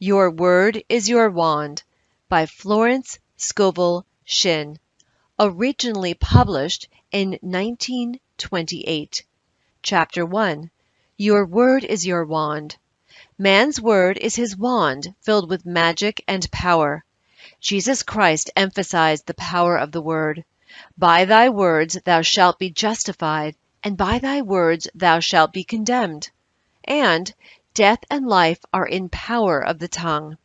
Your Word is Your Wand by Florence Scovel Shinn, originally published in 1928. Chapter 1. Your Word is Your Wand. Man's word is his wand filled with magic and power. Jesus Christ emphasized the power of the word. By thy words thou shalt be justified, and by thy words thou shalt be condemned. And death and life are in power of the tongue.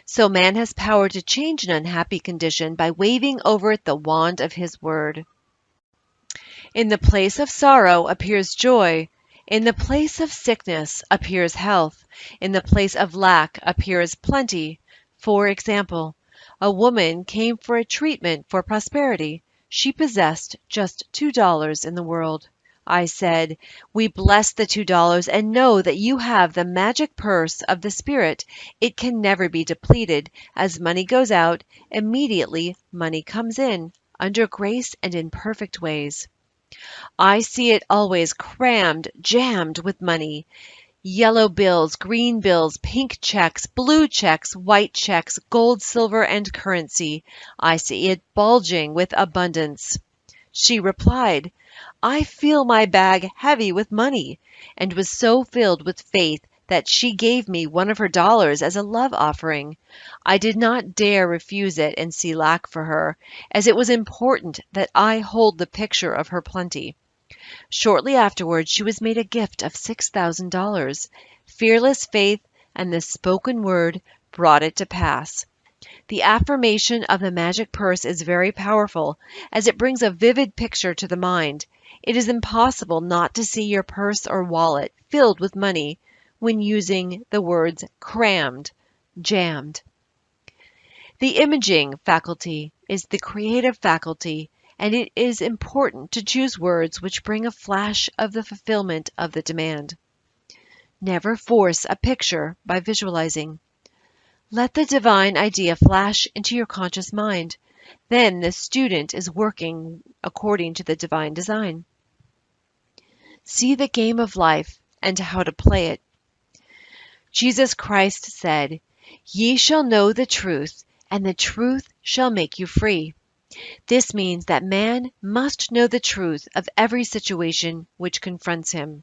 So man has power to change an unhappy condition by waving over it the wand of his word. In the place of sorrow appears joy. In the place of sickness appears health. In the place of lack appears plenty. For example, a woman came for a treatment for prosperity. She possessed just $2 in the world. I said, "We bless the $2 and know that you have the magic purse of the Spirit. It can never be depleted. As money goes out, immediately money comes in, under grace and in perfect ways. I see it always crammed, jammed with money. Yellow bills, green bills, pink checks, blue checks, white checks, gold, silver, and currency. I see it bulging with abundance." She replied, "I feel my bag heavy with money," and was so filled with faith that she gave me one of her dollars as a love offering. I did not dare refuse it and see lack for her, as it was important that I hold the picture of her plenty. Shortly afterwards she was made a gift of $6,000. Fearless faith and the spoken word brought it to pass. The affirmation of the magic purse is very powerful, as it brings a vivid picture to the mind. It is impossible not to see your purse or wallet filled with money when using the words crammed, jammed. The imaging faculty is the creative faculty, and it is important to choose words which bring a flash of the fulfillment of the demand. Never force a picture by visualizing. Let the divine idea flash into your conscious mind. Then the student is working according to the divine design. See the game of life and how to play it. Jesus Christ said, "Ye shall know the truth, and the truth shall make you free." This means that man must know the truth of every situation which confronts him.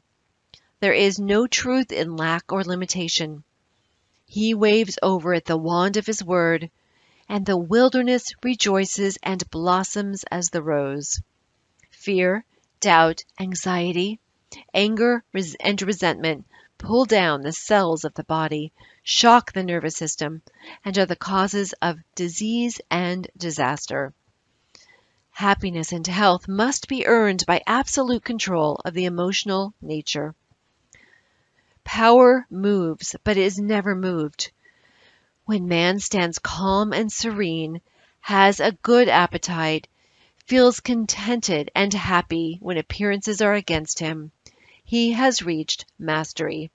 There is no truth in lack or limitation. He waves over it the wand of his word, and the wilderness rejoices and blossoms as the rose. Fear, doubt, anxiety, anger, and resentment pull down the cells of the body, shock the nervous system, and are the causes of disease and disaster. Happiness and health must be earned by absolute control of the emotional nature. Power moves, but is never moved. When man stands calm and serene, has a good appetite, feels contented and happy when appearances are against him, he has reached mastery.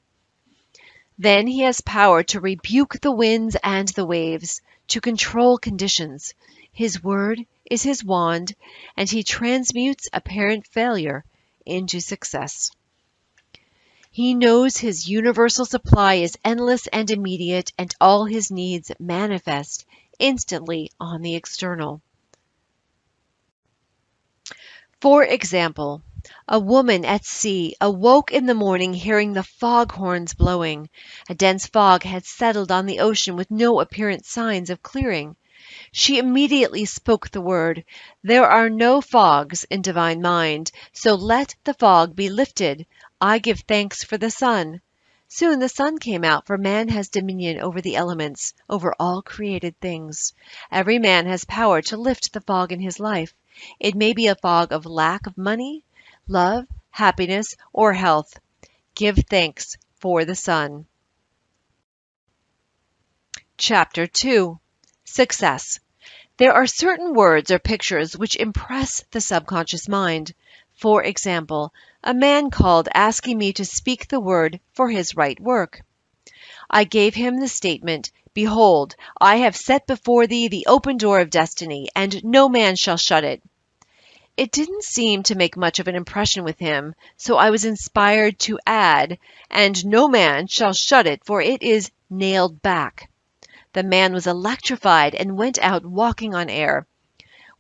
Then he has power to rebuke the winds and the waves, to control conditions. His word is his wand, and he transmutes apparent failure into success. He knows his universal supply is endless and immediate, and all his needs manifest instantly on the external. For example, a woman at sea awoke in the morning hearing the foghorns blowing. A dense fog had settled on the ocean with no apparent signs of clearing. She immediately spoke the word, "There are no fogs in divine mind, so let the fog be lifted. I give thanks for the sun." Soon the sun came out, for man has dominion over the elements, over all created things. Every man has power to lift the fog in his life. It may be a fog of lack of money, love, happiness, or health. Give thanks for the sun. Chapter 2. Success. There are certain words or pictures which impress the subconscious mind. For example, a man called asking me to speak the word for his right work. I gave him the statement, "Behold, I have set before thee the open door of destiny, and no man shall shut it." It didn't seem to make much of an impression with him, so I was inspired to add, "And no man shall shut it, for it is nailed back. The man was electrified and went out walking on air.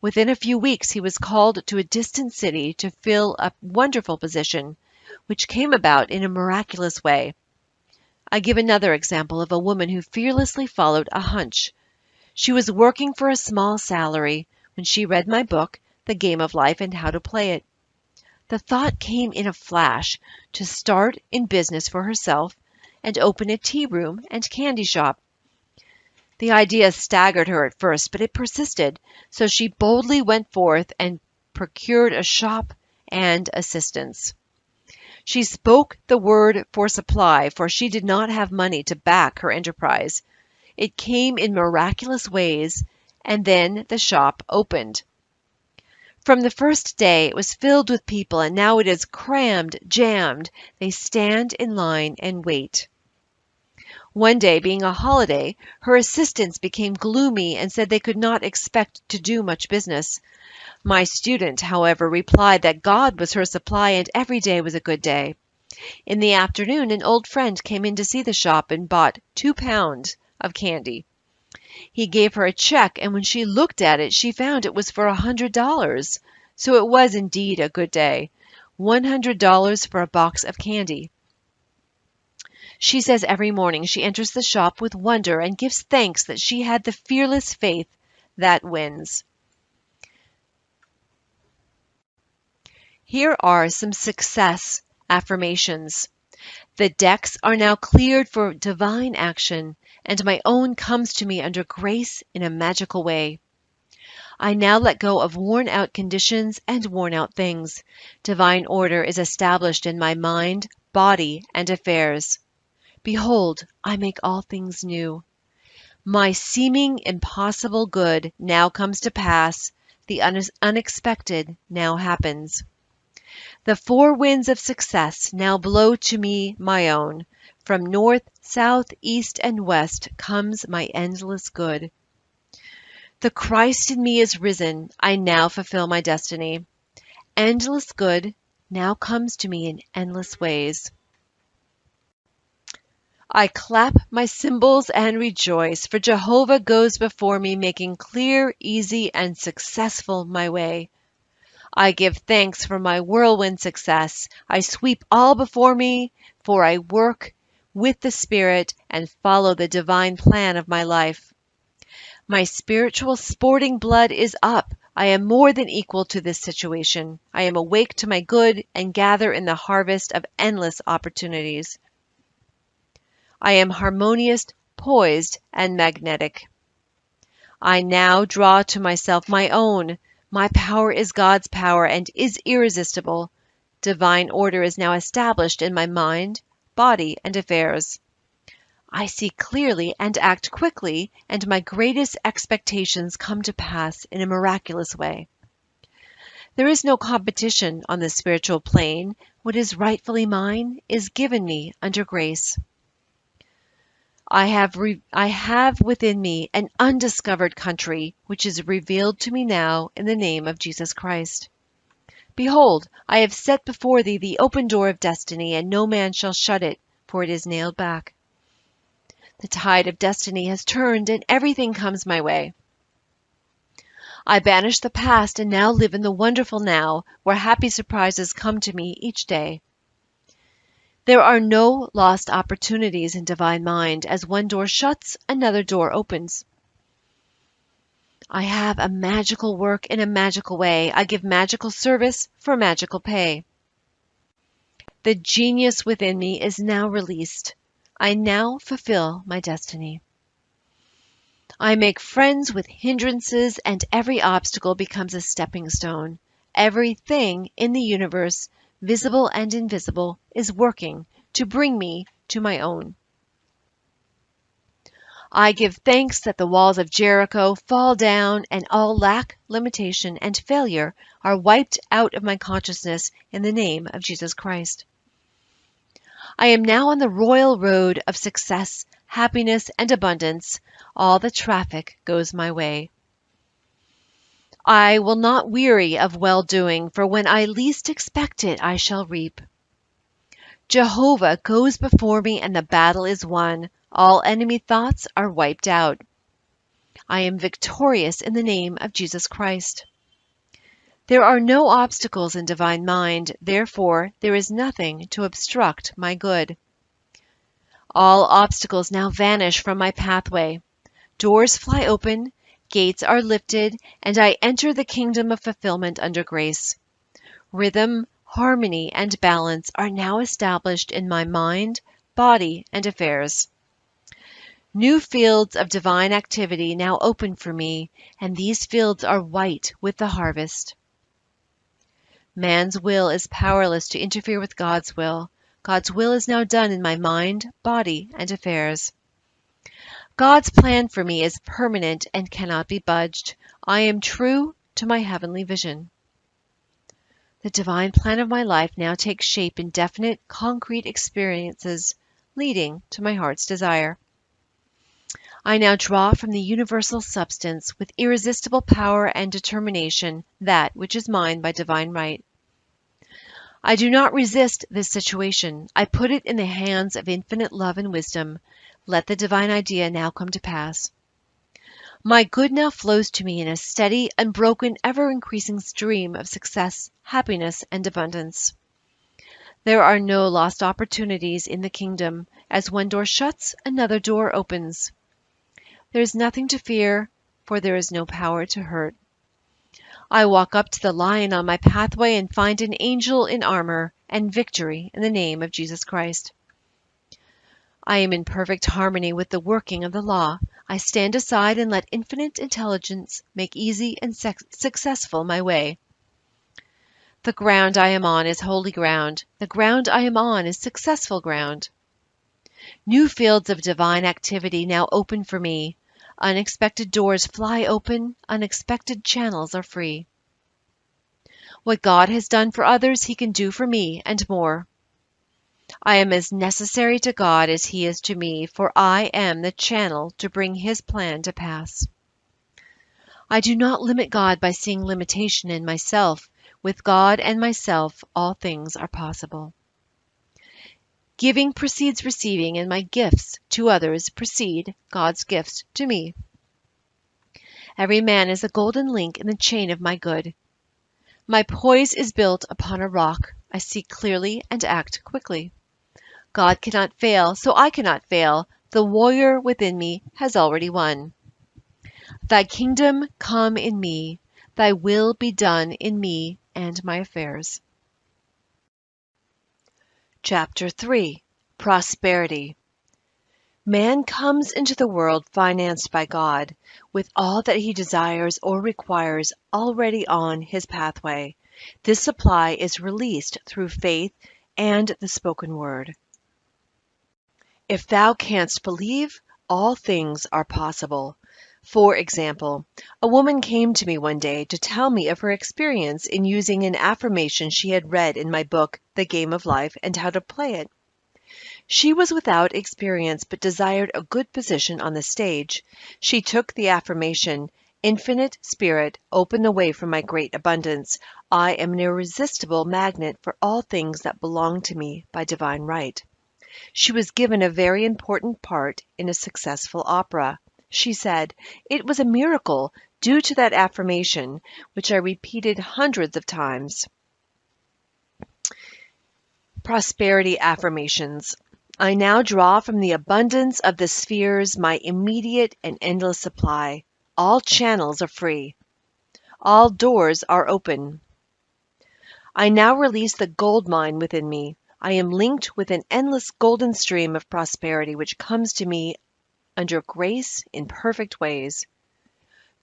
Within a few weeks he was called to a distant city to fill a wonderful position, which came about in a miraculous way. I give another example of a woman who fearlessly followed a hunch. She was working for a small salary when she read my book, The Game of Life and How to Play It. The thought came in a flash to start in business for herself and open a tea room and candy shop. The idea staggered her at first, but it persisted, so she boldly went forth and procured a shop and assistants. She spoke the word for supply, for she did not have money to back her enterprise. It came in miraculous ways, and then the shop opened. From the first day it was filled with people, and now it is crammed, jammed. They stand in line and wait. One day, being a holiday, her assistants became gloomy and said they could not expect to do much business. My student, however, replied that God was her supply and every day was a good day. In the afternoon, an old friend came in to see the shop and bought 2 pounds of candy. He gave her a check, and when she looked at it, she found it was for $100. So it was indeed a good day. $100 for a box of candy. She says every morning she enters the shop with wonder and gives thanks that she had the fearless faith that wins. Here are some success affirmations. The decks are now cleared for divine action, and my own comes to me under grace in a magical way. I now let go of worn-out conditions and worn-out things. Divine order is established in my mind, body, and affairs. Behold, I make all things new. My seeming impossible good now comes to pass. The unexpected now happens. The 4 winds of success now blow to me my own. From north, south, east, and west comes my endless good. The Christ in me is risen. I now fulfill my destiny. Endless good now comes to me in endless ways. I clap my cymbals and rejoice, for Jehovah goes before me, making clear, easy, and successful my way. I give thanks for my whirlwind success. I sweep all before me, for I work with the Spirit and follow the divine plan of my life. My spiritual sporting blood is up. I am more than equal to this situation. I am awake to my good and gather in the harvest of endless opportunities. I am harmonious, poised, and magnetic. I now draw to myself my own. My power is God's power and is irresistible. Divine order is now established in my mind, body, and affairs. I see clearly and act quickly, and my greatest expectations come to pass in a miraculous way. There is no competition on the spiritual plane. What is rightfully mine is given me under grace. I have within me an undiscovered country, which is revealed to me now in the name of Jesus Christ. Behold, I have set before thee the open door of destiny, and no man shall shut it, for it is nailed back. The tide of destiny has turned, and everything comes my way. I banish the past and now live in the wonderful now, where happy surprises come to me each day. There are no lost opportunities in divine mind. As one door shuts, another door opens. I have a magical work in a magical way. I give magical service for magical pay. The genius within me is now released. I now fulfill my destiny. I make friends with hindrances, and every obstacle becomes a stepping stone. Everything in the universe, visible and invisible, is working to bring me to my own. I give thanks that the walls of Jericho fall down, and all lack, limitation, and failure are wiped out of my consciousness in the name of Jesus Christ. I am now on the royal road of success, happiness, and abundance. All the traffic goes my way. I will not weary of well-doing, for when I least expect it, I shall reap. Jehovah goes before me, and the battle is won. All enemy thoughts are wiped out. I am victorious in the name of Jesus Christ. There are no obstacles in divine mind, therefore there is nothing to obstruct my good. All obstacles now vanish from my pathway. Doors fly open, gates are lifted, and I enter the kingdom of fulfillment under grace. Rhythm, harmony, and balance are now established in my mind, body, and affairs. New fields of divine activity now open for me, and these fields are white with the harvest. Man's will is powerless to interfere with God's will. God's will is now done in my mind, body, and affairs. God's plan for me is permanent and cannot be budged. I am true to my heavenly vision. The divine plan of my life now takes shape in definite, concrete experiences, leading to my heart's desire. I now draw from the universal substance with irresistible power and determination that which is mine by divine right. I do not resist this situation. I put it in the hands of infinite love and wisdom. Let the divine idea now come to pass. My good now flows to me in a steady, unbroken, ever-increasing stream of success, happiness, and abundance. There are no lost opportunities in the kingdom. As one door shuts, another door opens. There is nothing to fear, for there is no power to hurt. I walk up to the lion on my pathway and find an angel in armor and victory in the name of Jesus Christ. I am in perfect harmony with the working of the law. I stand aside and let infinite intelligence make easy and successful my way. The ground I am on is holy ground. The ground I am on is successful ground. New fields of divine activity now open for me. Unexpected doors fly open. Unexpected channels are free. What God has done for others, He can do for me and more. I am as necessary to God as He is to me, for I am the channel to bring His plan to pass. I do not limit God by seeing limitation in myself. With God and myself, all things are possible. Giving precedes receiving, and my gifts to others precede God's gifts to me. Every man is a golden link in the chain of my good. My poise is built upon a rock. I see clearly and act quickly. God cannot fail, so I cannot fail. The warrior within me has already won. Thy kingdom come in me. Thy will be done in me and my affairs. Chapter 3. Prosperity. Man comes into the world financed by God, with all that he desires or requires already on his pathway. This supply is released through faith and the spoken word. If thou canst believe, all things are possible. For example, a woman came to me one day to tell me of her experience in using an affirmation she had read in my book, The Game of Life, and how to play it. She was without experience but desired a good position on the stage. She took the affirmation, "Infinite Spirit, open the way for my great abundance. I am an irresistible magnet for all things that belong to me by divine right." She was given a very important part in a successful opera. She said, "It was a miracle due to that affirmation, which I repeated hundreds of times." Prosperity affirmations. I now draw from the abundance of the spheres my immediate and endless supply. All channels are free. All doors are open. I now release the gold mine within me. I am linked with an endless golden stream of prosperity which comes to me under grace in perfect ways.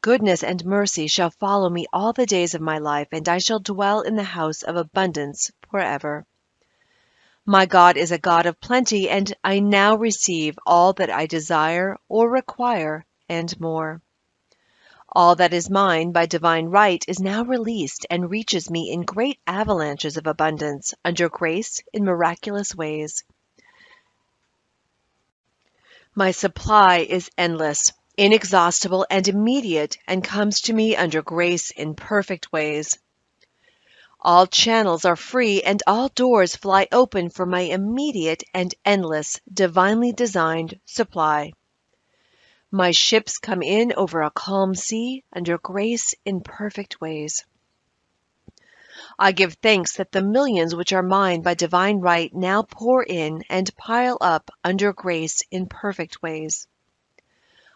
Goodness and mercy shall follow me all the days of my life, and I shall dwell in the house of abundance forever. My God is a God of plenty, and I now receive all that I desire or require and more. All that is mine by divine right is now released and reaches me in great avalanches of abundance, under grace in miraculous ways. My supply is endless, inexhaustible, and immediate, and comes to me under grace in perfect ways. All channels are free and all doors fly open for my immediate and endless, divinely designed supply. My ships come in over a calm sea, under grace in perfect ways. I give thanks that the millions which are mine by divine right now pour in and pile up under grace in perfect ways.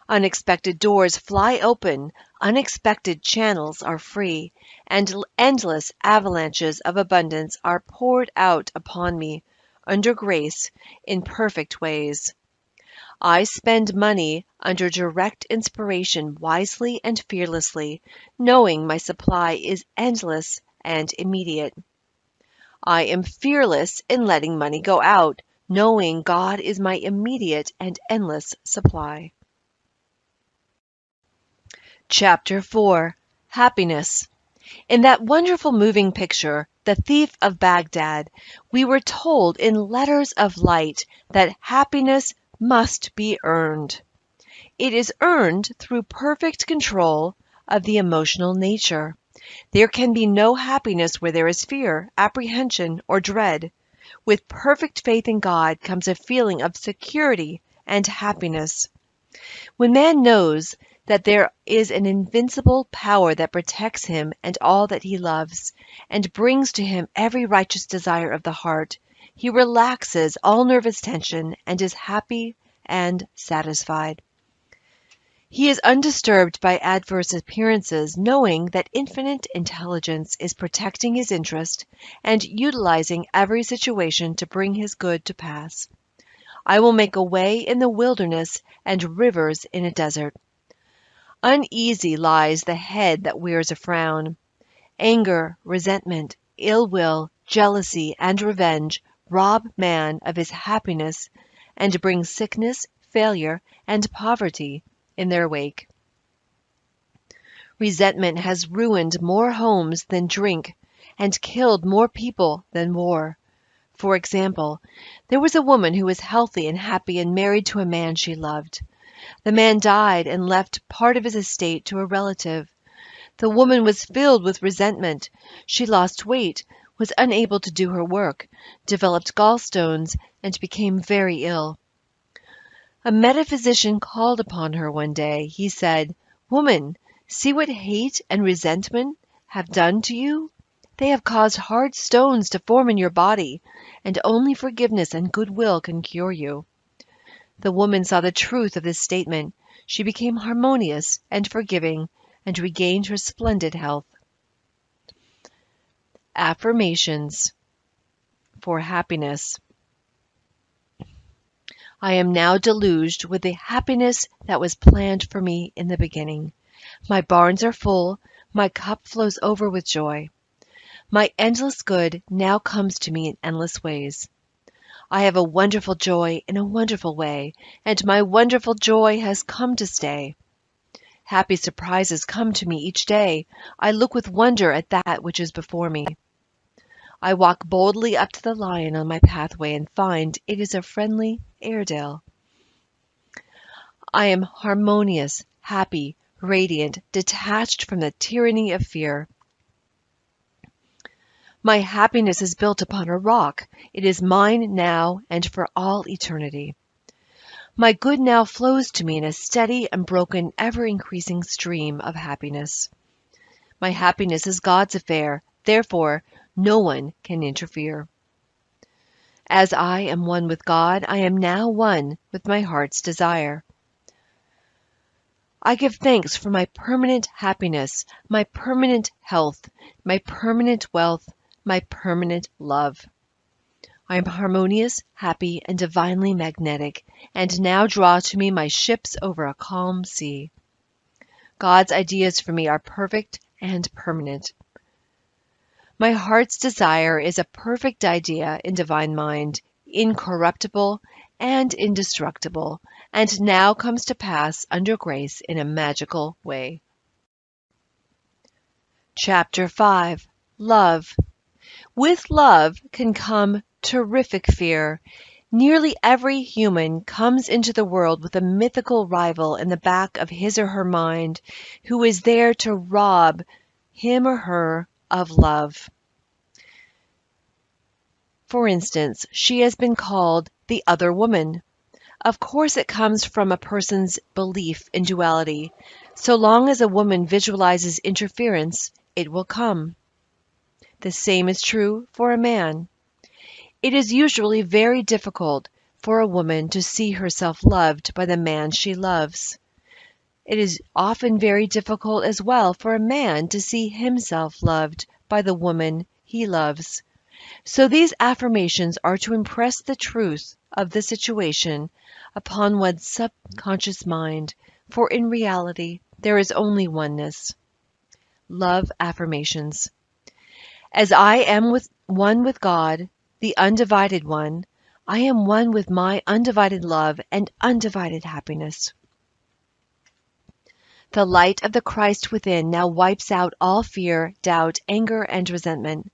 Unexpected doors fly open, unexpected channels are free, and endless avalanches of abundance are poured out upon me under grace in perfect ways. I spend money under direct inspiration wisely and fearlessly, knowing my supply is endless and immediate. I am fearless in letting money go out, knowing God is my immediate and endless supply. Chapter 4. Happiness. In that wonderful moving picture, The Thief of Baghdad, we were told in letters of light that happiness must be earned. It is earned through perfect control of the emotional nature. There can be no happiness where there is fear, apprehension, or dread. With perfect faith in God comes a feeling of security and happiness. When man knows that there is an invincible power that protects him and all that he loves, and brings to him every righteous desire of the heart, he relaxes all nervous tension and is happy and satisfied. He is undisturbed by adverse appearances, knowing that infinite intelligence is protecting his interest and utilizing every situation to bring his good to pass. I will make a way in the wilderness and rivers in a desert. Uneasy lies the head that wears a frown. Anger, resentment, ill will, jealousy, and revenge rob man of his happiness and bring sickness, failure, and poverty in their wake. Resentment has ruined more homes than drink and killed more people than war. For example, there was a woman who was healthy and happy and married to a man she loved. The man died and left part of his estate to a relative. The woman was filled with resentment. She lost weight, was unable to do her work, developed gallstones, and became very ill. A metaphysician called upon her one day. He said, "Woman, see what hate and resentment have done to you? They have caused hard stones to form in your body, and only forgiveness and goodwill can cure you." The woman saw the truth of this statement. She became harmonious and forgiving and regained her splendid health. Affirmations for happiness. I am now deluged with the happiness that was planned for me in the beginning. My barns are full, my cup flows over with joy. My endless good now comes to me in endless ways. I have a wonderful joy in a wonderful way, and my wonderful joy has come to stay. Happy surprises come to me each day. I look with wonder at that which is before me. I walk boldly up to the lion on my pathway and find it is a friendly Airedale. I am harmonious, happy, radiant, detached from the tyranny of fear. My happiness is built upon a rock. It is mine now and for all eternity. My good now flows to me in a steady, unbroken, ever-increasing stream of happiness. My happiness is God's affair. Therefore, no one can interfere. As I am one with God, I am now one with my heart's desire. I give thanks for my permanent happiness, my permanent health, my permanent wealth, my permanent love. I am harmonious, happy, and divinely magnetic, and now draw to me my ships over a calm sea. God's ideas for me are perfect and permanent. My heart's desire is a perfect idea in divine mind, incorruptible and indestructible, and now comes to pass under grace in a magical way. Chapter 5. Love. With love can come terrific fear. Nearly every human comes into the world with a mythical rival in the back of his or her mind who is there to rob him or her of love. For instance, she has been called the other woman. Of course, it comes from a person's belief in duality. So long as a woman visualizes interference, it will come. The same is true for a man. It is usually very difficult for a woman to see herself loved by the man she loves. It is often very difficult as well for a man to see himself loved by the woman he loves. So these affirmations are to impress the truth of the situation upon one's subconscious mind, for in reality there is only oneness. Love affirmations. As I am one with God, the undivided one, I am one with my undivided love and undivided happiness. The light of the Christ within now wipes out all fear, doubt, anger, and resentment.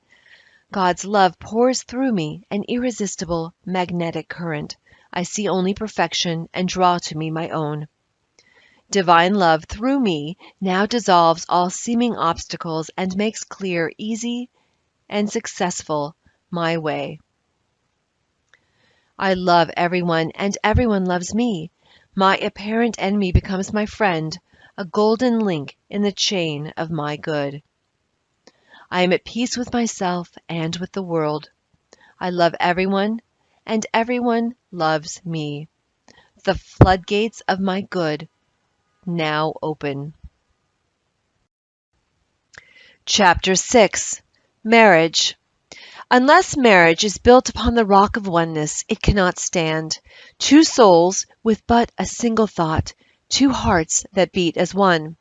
God's love pours through me, an irresistible magnetic current. I see only perfection and draw to me my own. Divine love through me now dissolves all seeming obstacles and makes clear, easy, and successful my way. I love everyone, and everyone loves me. My apparent enemy becomes my friend, a golden link in the chain of my good. I am at peace with myself and with the world. I love everyone, and everyone loves me. The floodgates of my good now open. Chapter 6. Marriage. Unless marriage is built upon the rock of oneness, it cannot stand. Two souls with but a single thought, two hearts that beat as one.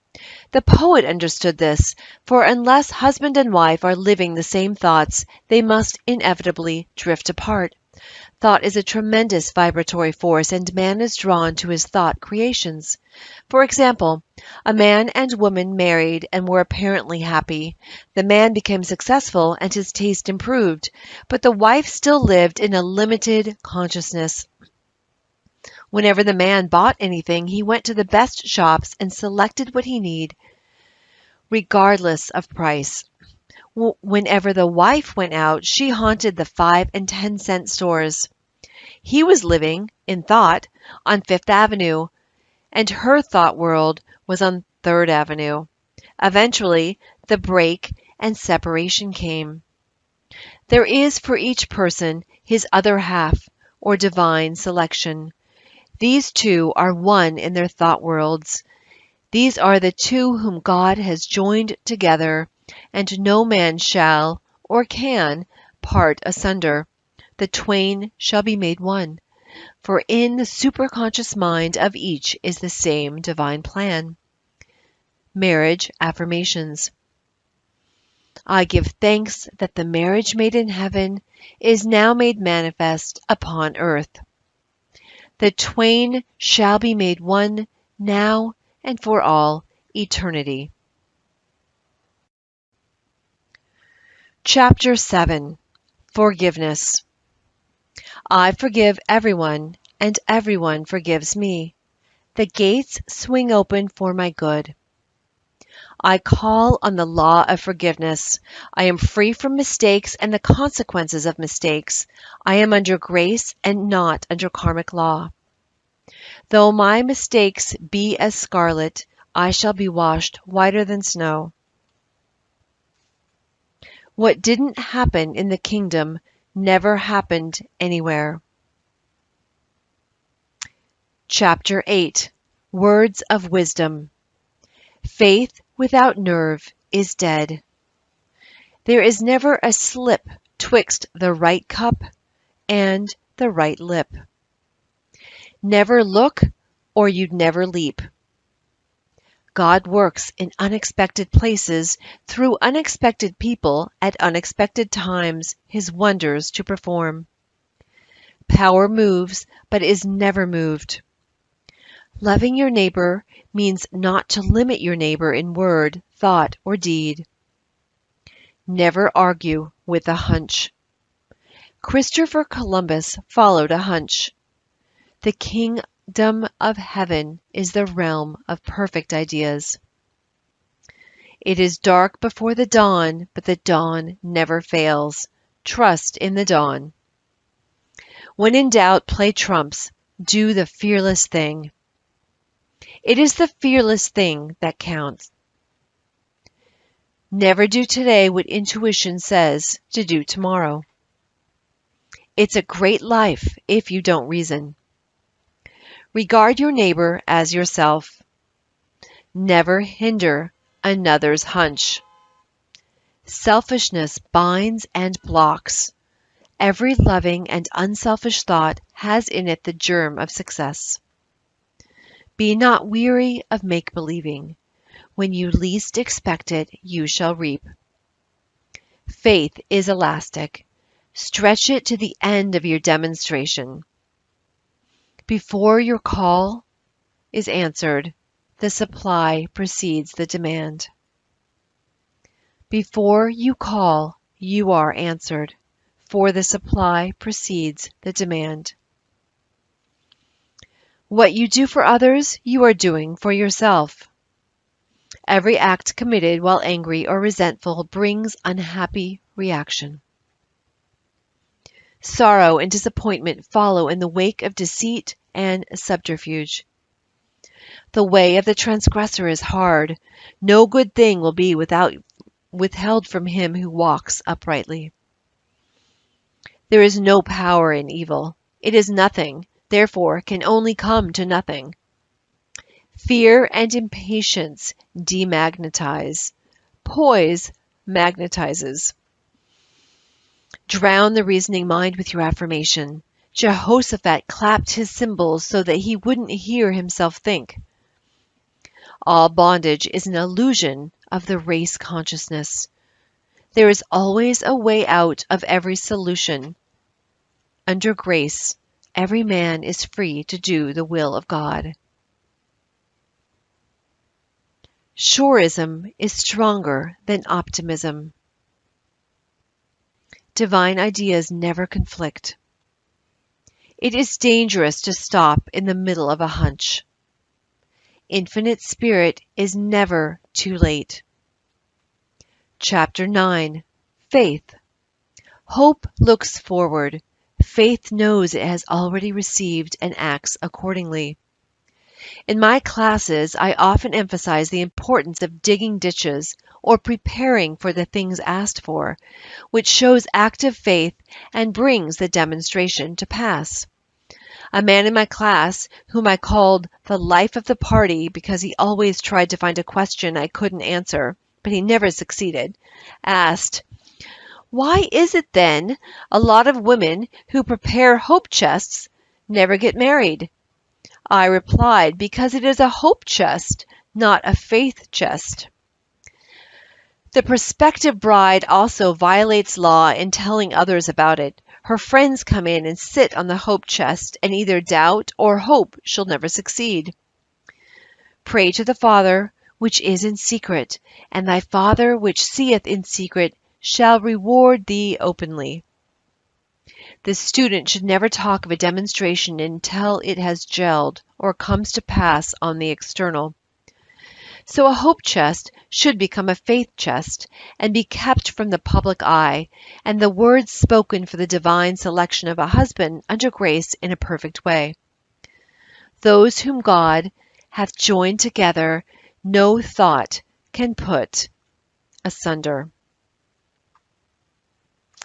The poet understood this, for unless husband and wife are living the same thoughts, they must inevitably drift apart. Thought is a tremendous vibratory force, and man is drawn to his thought creations. For example, a man and woman married and were apparently happy. The man became successful and his taste improved, but the wife still lived in a limited consciousness. Whenever the man bought anything, he went to the best shops and selected what he needed, regardless of price. Whenever the wife went out, she haunted the 5 and 10-cent stores. He was living, in thought, on Fifth Avenue, and her thought world was on Third Avenue. Eventually, the break and separation came. There is for each person his other half, or divine selection. These two are one in their thought worlds. These are the two whom God has joined together, and no man shall or can part asunder. The twain shall be made one, for in the superconscious mind of each is the same divine plan. Marriage affirmations. I give thanks that the marriage made in heaven is now made manifest upon earth. The twain shall be made one now and for all eternity. Chapter 7. Forgiveness. I forgive everyone, and everyone forgives me. The gates swing open for my good. I call on the law of forgiveness. I am free from mistakes and the consequences of mistakes. I am under grace and not under karmic law. Though my mistakes be as scarlet, I shall be washed whiter than snow. What didn't happen in the kingdom never happened anywhere. Chapter 8. Words of Wisdom. Faith without nerve is dead. There is never a slip twixt the right cup and the right lip. Never look, or you'd never leap. God works in unexpected places through unexpected people at unexpected times, his wonders to perform. Power moves, but is never moved. Loving your neighbor means not to limit your neighbor in word, thought, or deed. Never argue with a hunch. Christopher Columbus followed a hunch. The kingdom of heaven is the realm of perfect ideas. It is dark before the dawn, but the dawn never fails. Trust in the dawn. When in doubt, play trumps. Do the fearless thing. It is the fearless thing that counts. Never do today what intuition says to do tomorrow. It's a great life if you don't reason. Regard your neighbor as yourself. Never hinder another's hunch. Selfishness binds and blocks. Every loving and unselfish thought has in it the germ of success. Be not weary of make-believing. When you least expect it, you shall reap. Faith is elastic. Stretch it to the end of your demonstration. Before your call is answered, the supply precedes the demand. Before you call, you are answered, for the supply precedes the demand. What you do for others, you are doing for yourself. Every act committed while angry or resentful brings unhappy reaction. Sorrow and disappointment follow in the wake of deceit and subterfuge. The way of the transgressor is hard. No good thing will be withheld from him who walks uprightly. There is no power in evil. It is nothing, therefore can only come to nothing. Fear and impatience demagnetize. Poise magnetizes. Drown the reasoning mind with your affirmation. Jehoshaphat clapped his cymbals so that he wouldn't hear himself think. All bondage is an illusion of the race consciousness. There is always a way out of every solution. Under grace, every man is free to do the will of God. Surism is stronger than optimism. Divine ideas never conflict. It is dangerous to stop in the middle of a hunch. Infinite Spirit is never too late. Chapter 9. Faith. Hope looks forward. Faith knows it has already received and acts accordingly. In my classes, I often emphasize the importance of digging ditches or preparing for the things asked for, which shows active faith and brings the demonstration to pass. A man in my class, whom I called the life of the party because he always tried to find a question I couldn't answer, but he never succeeded, asked, "Why is it then a lot of women who prepare hope chests never get married?" I replied, "Because it is a hope chest, not a faith chest." The prospective bride also violates law in telling others about it. Her friends come in and sit on the hope chest and either doubt or hope she'll never succeed. Pray to the Father which is in secret, and thy Father which seeth in secret shall reward thee openly. The student should never talk of a demonstration until it has gelled or comes to pass on the external. So a hope chest should become a faith chest and be kept from the public eye, and the words spoken for the divine selection of a husband under grace in a perfect way. Those whom God hath joined together, no thought can put asunder.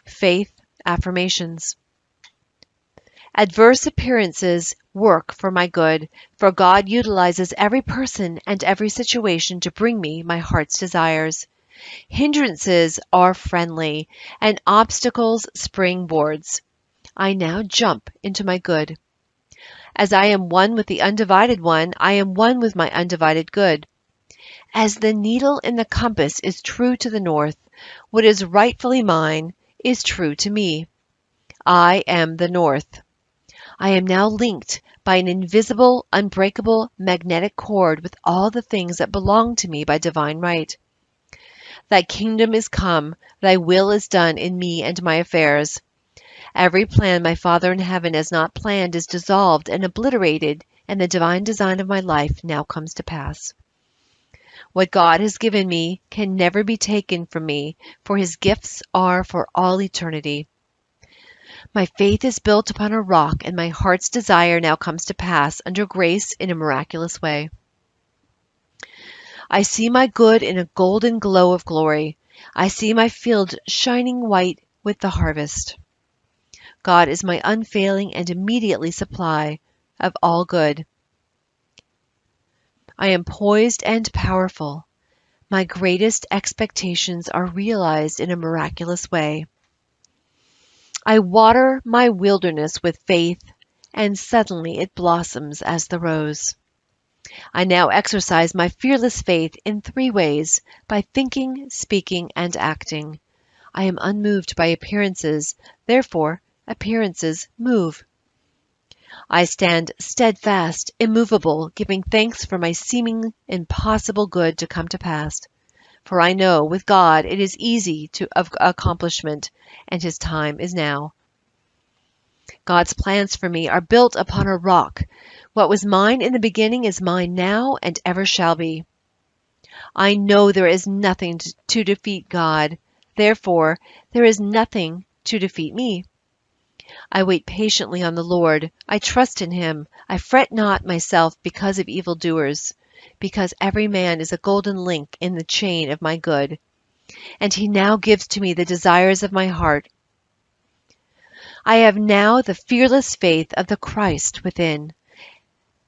Faith affirmations. Adverse appearances work for my good, for God utilizes every person and every situation to bring me my heart's desires. Hindrances are friendly, and obstacles springboards. I now jump into my good. As I am one with the undivided one, I am one with my undivided good. As the needle in the compass is true to the north, what is rightfully mine is true to me. I am the north. I am now linked by an invisible, unbreakable, magnetic cord with all the things that belong to me by divine right. Thy kingdom is come, thy will is done in me and my affairs. Every plan my Father in heaven has not planned is dissolved and obliterated, and the divine design of my life now comes to pass. What God has given me can never be taken from me, for his gifts are for all eternity. My faith is built upon a rock, and my heart's desire now comes to pass under grace in a miraculous way. I see my good in a golden glow of glory. I see my field shining white with the harvest. God is my unfailing and immediately supply of all good. I am poised and powerful. My greatest expectations are realized in a miraculous way. I water my wilderness with faith, and suddenly it blossoms as the rose. I now exercise my fearless faith in 3 ways: by thinking, speaking, and acting. I am unmoved by appearances, therefore appearances move. I stand steadfast, immovable, giving thanks for my seeming impossible good to come to pass. For I know with God it is easy of accomplishment, and his time is now. God's plans for me are built upon a rock. What was mine in the beginning is mine now and ever shall be. I know there is nothing to defeat God. Therefore, there is nothing to defeat me. I wait patiently on the Lord. I trust in him. I fret not myself because of evildoers, because every man is a golden link in the chain of my good, and he now gives to me the desires of my heart. I have now the fearless faith of the Christ within.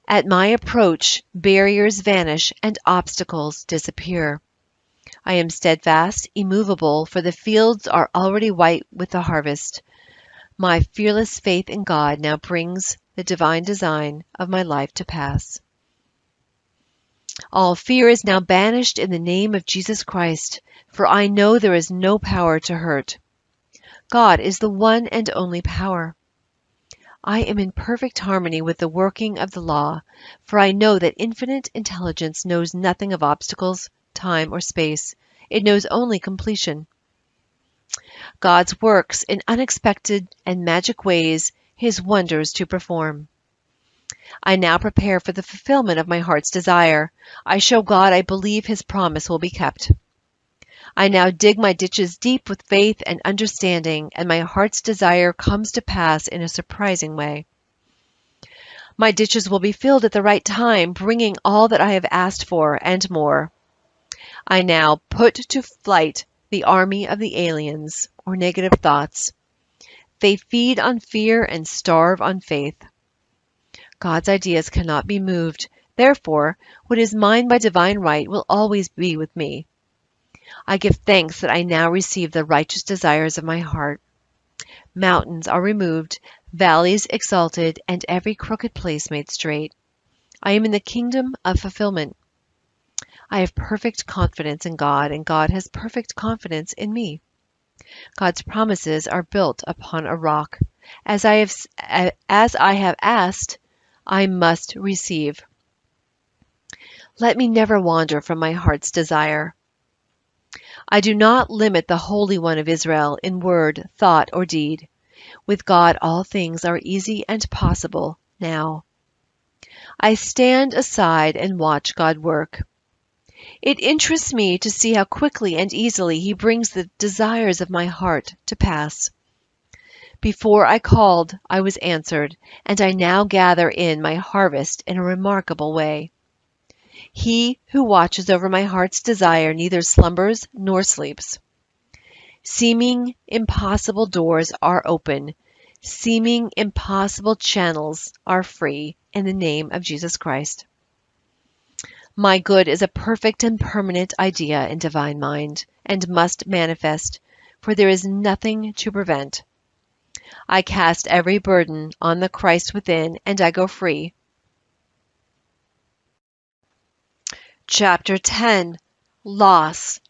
At my approach, barriers vanish and obstacles disappear. I am steadfast, immovable, for the fields are already white with the harvest. My fearless faith in God now brings the divine design of my life to pass. All fear is now banished in the name of Jesus Christ, for I know there is no power to hurt. God is the one and only power. I am in perfect harmony with the working of the law, for I know that infinite intelligence knows nothing of obstacles, time, or space. It knows only completion. God's works in unexpected and magic ways, his wonders to perform. I now prepare for the fulfillment of my heart's desire. I show God I believe his promise will be kept. I now dig my ditches deep with faith and understanding, and my heart's desire comes to pass in a surprising way. My ditches will be filled at the right time, bringing all that I have asked for and more. I now put to flight the army of the aliens, or negative thoughts. They feed on fear and starve on faith. God's ideas cannot be moved. Therefore, what is mine by divine right will always be with me. I give thanks that I now receive the righteous desires of my heart. Mountains are removed, valleys exalted, and every crooked place made straight. I am in the kingdom of fulfillment. I have perfect confidence in God, and God has perfect confidence in me. God's promises are built upon a rock. As I have asked, I must receive. Let me never wander from my heart's desire. I do not limit the Holy One of Israel in word, thought, or deed. With God all things are easy and possible now. I stand aside and watch God work. It interests me to see how quickly and easily he brings the desires of my heart to pass. Before I called, I was answered, and I now gather in my harvest in a remarkable way. He who watches over my heart's desire neither slumbers nor sleeps. Seeming impossible doors are open. Seeming impossible channels are free in the name of Jesus Christ. My good is a perfect and permanent idea in divine mind, and must manifest, for there is nothing to prevent. I cast every burden on the Christ within, and I go free. Chapter 10. Loss.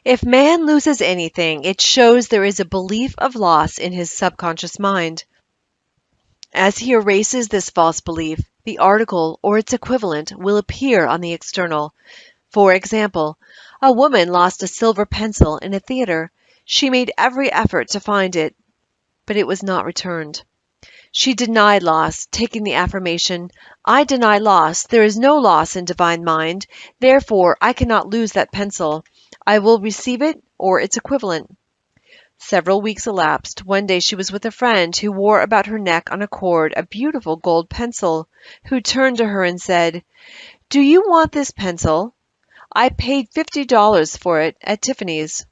If man loses anything, it shows there is a belief of loss in his subconscious mind. As he erases this false belief, the article or its equivalent will appear on the external. For example, a woman lost a silver pencil in a theater. She made every effort to find it, but it was not returned. She denied loss, taking the affirmation, I deny loss. There is no loss in divine mind. Therefore, I cannot lose that pencil. I will receive it or its equivalent. Several weeks elapsed. One day she was with a friend who wore about her neck on a cord a beautiful gold pencil, who turned to her and said, "Do you want this pencil? I paid $50 for it at Tiffany's."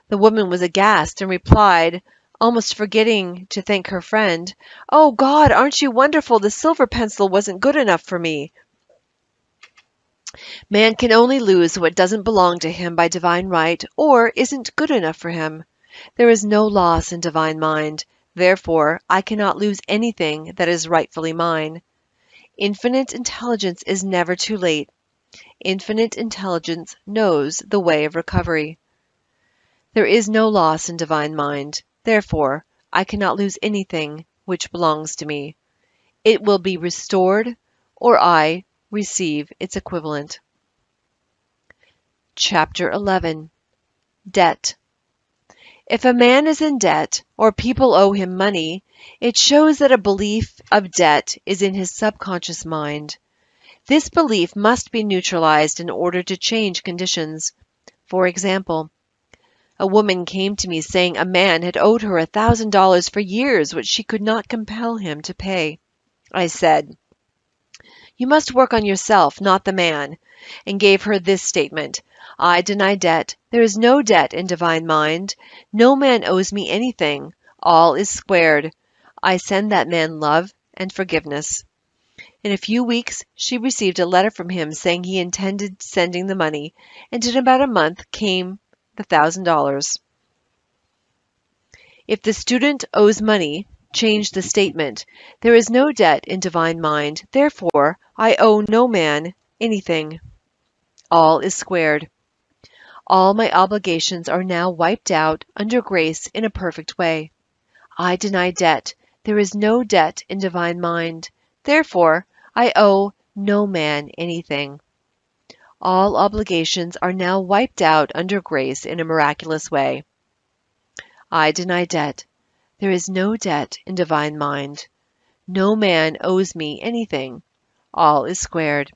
The woman was aghast and replied, almost forgetting to thank her friend, "Oh God, aren't you wonderful? The silver pencil wasn't good enough for me." Man can only lose what doesn't belong to him by divine right or isn't good enough for him. There is no loss in divine mind. Therefore, I cannot lose anything that is rightfully mine. Infinite intelligence is never too late. Infinite intelligence knows the way of recovery. There is no loss in divine mind. Therefore, I cannot lose anything which belongs to me. It will be restored, or I receive its equivalent. Chapter 11. Debt. If a man is in debt, or people owe him money, it shows that a belief of debt is in his subconscious mind. This belief must be neutralized in order to change conditions. For example, a woman came to me saying a man had owed her $1,000 for years, which she could not compel him to pay. I said, "You must work on yourself, not the man," and gave her this statement: "I deny debt. There is no debt in divine mind. No man owes me anything. All is squared. I send that man love and forgiveness." In a few weeks she received a letter from him saying he intended sending the money, and in about a month came the $1,000. If the student owes money, change the statement: "There is no debt in divine mind. Therefore, I owe no man anything. All is squared. All my obligations are now wiped out under grace in a perfect way. I deny debt. There is no debt in divine mind. Therefore, I owe no man anything. All obligations are now wiped out under grace in a miraculous way. I deny debt. There is no debt in divine mind. No man owes me anything. All is squared.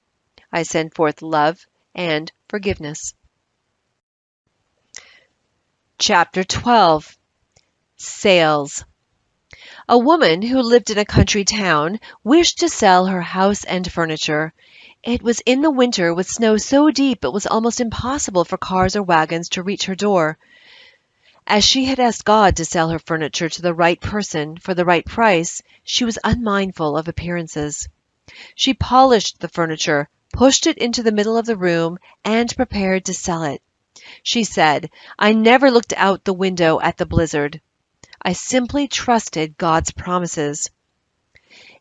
I send forth love and forgiveness." Chapter 12. Sales. A woman who lived in a country town wished to sell her house and furniture. It was in the winter with snow so deep it was almost impossible for cars or wagons to reach her door. As she had asked God to sell her furniture to the right person for the right price, she was unmindful of appearances. She polished the furniture, pushed it into the middle of the room, and prepared to sell it. She said, "I never looked out the window at the blizzard. I simply trusted God's promises."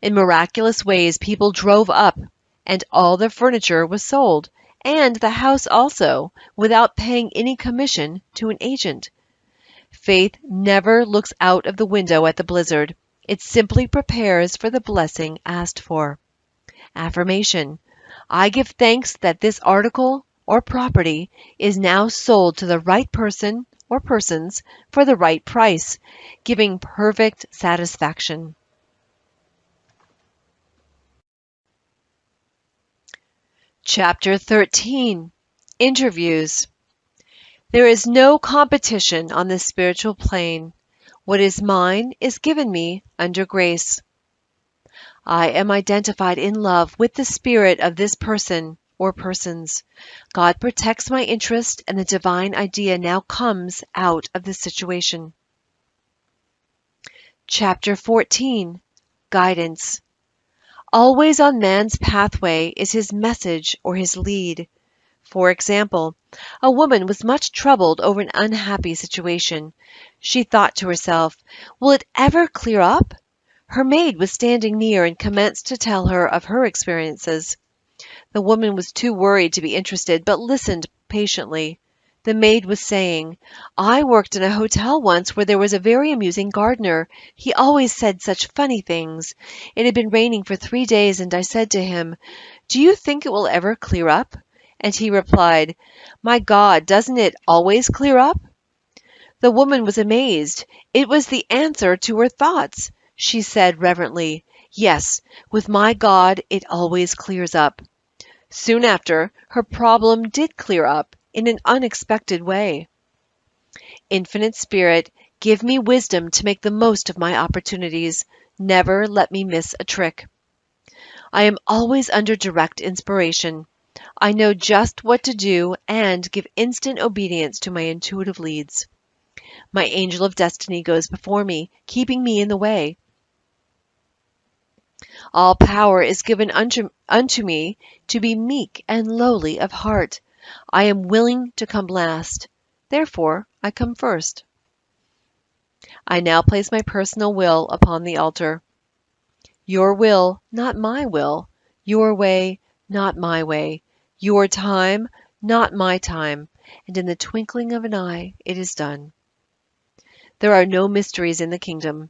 In miraculous ways, people drove up, and all the furniture was sold, and the house also, without paying any commission to an agent. Faith never looks out of the window at the blizzard. It simply prepares for the blessing asked for. Affirmation: I give thanks that this article or property is now sold to the right person or persons for the right price, giving perfect satisfaction. Chapter 13. Interviews. There is no competition on the spiritual plane. What is mine is given me under grace. I am identified in love with the spirit of this person or persons. God protects my interest, and the divine idea now comes out of the situation. Chapter 14. Guidance. Always on man's pathway is his message or his lead. For example, a woman was much troubled over an unhappy situation. She thought to herself, "Will it ever clear up?" Her maid was standing near and commenced to tell her of her experiences. The woman was too worried to be interested, but listened patiently. The maid was saying, "I worked in a hotel once where there was a very amusing gardener. He always said such funny things. It had been raining for 3 days, and I said to him, 'Do you think it will ever clear up?' And he replied, 'My God, doesn't it always clear up?' The woman was amazed. It was the answer to her thoughts. She said reverently, 'Yes, with my God it always clears up.' Soon after, her problem did clear up in an unexpected way. Infinite Spirit Give me wisdom to make the most of my opportunities. Never let me miss a trick. I am always under direct inspiration. I know just what to do and give instant obedience to my intuitive leads. My angel of destiny goes before me, keeping me in the way. All power is given unto me to be meek and lowly of heart. I am willing to come last. Therefore, I come first. I now place my personal will upon the altar. Your will, not my will. Your way, not my way. Your time, not my time. And in the twinkling of an eye, it is done. There are no mysteries in the kingdom.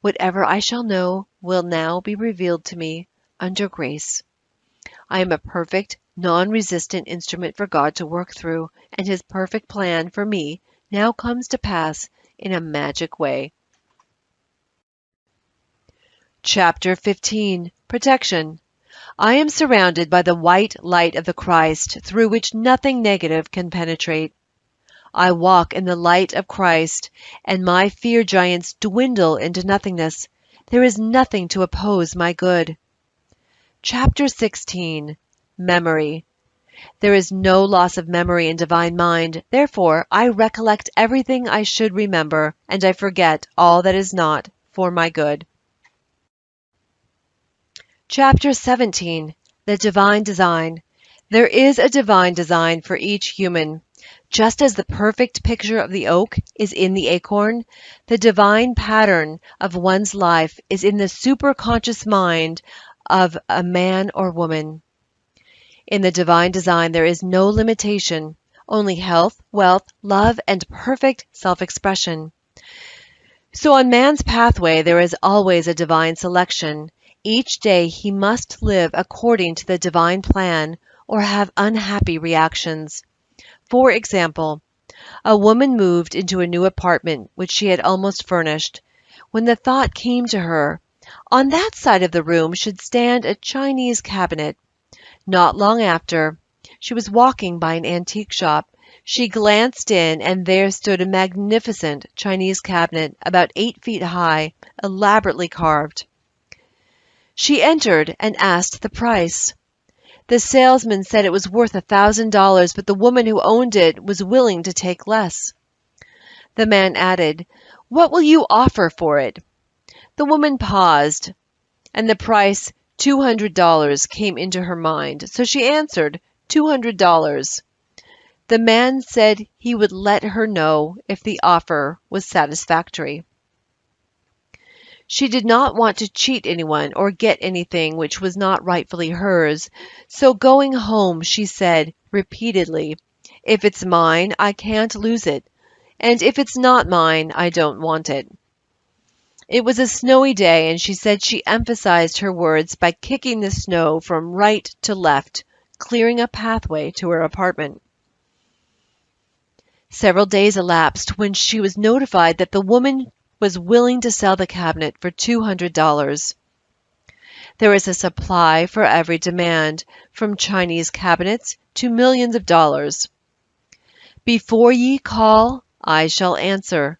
Whatever I shall know will now be revealed to me under grace. I am a perfect, non-resistant instrument for God to work through, and His perfect plan for me now comes to pass in a magic way. Chapter 15. Protection. I am surrounded by the white light of the Christ, through which nothing negative can penetrate. I walk in the light of Christ, and my fear giants dwindle into nothingness. There is nothing to oppose my good. Chapter 16. Memory. There is no loss of memory in divine mind. Therefore, I recollect everything I should remember, and I forget all that is not, for my good. Chapter 17. The Divine Design. There is a divine design for each human. Just as the perfect picture of the oak is in the acorn, the divine pattern of one's life is in the superconscious mind of a man or woman. In the divine design there is no limitation, only health, wealth, love, and perfect self-expression. So on man's pathway there is always a divine selection. Each day he must live according to the divine plan or have unhappy reactions. For example, a woman moved into a new apartment which she had almost furnished, when the thought came to her, on that side of the room should stand a Chinese cabinet. Not long after, she was walking by an antique shop. She glanced in, and there stood a magnificent Chinese cabinet, about 8 feet high, elaborately carved. She entered and asked the price. The salesman said it was worth $1,000, but the woman who owned it was willing to take less. The man added, "What will you offer for it?" The woman paused, and the price, $200, came into her mind, so she answered, $200. The man said he would let her know if the offer was satisfactory. She did not want to cheat anyone or get anything which was not rightfully hers, so going home she said repeatedly, "If it's mine, I can't lose it, and if it's not mine, I don't want it." It was a snowy day, and she said she emphasized her words by kicking the snow from right to left, clearing a pathway to her apartment. Several days elapsed when she was notified that the woman was willing to sell the cabinet for $200. There is a supply for every demand, from Chinese cabinets to millions of dollars. Before ye call, I shall answer.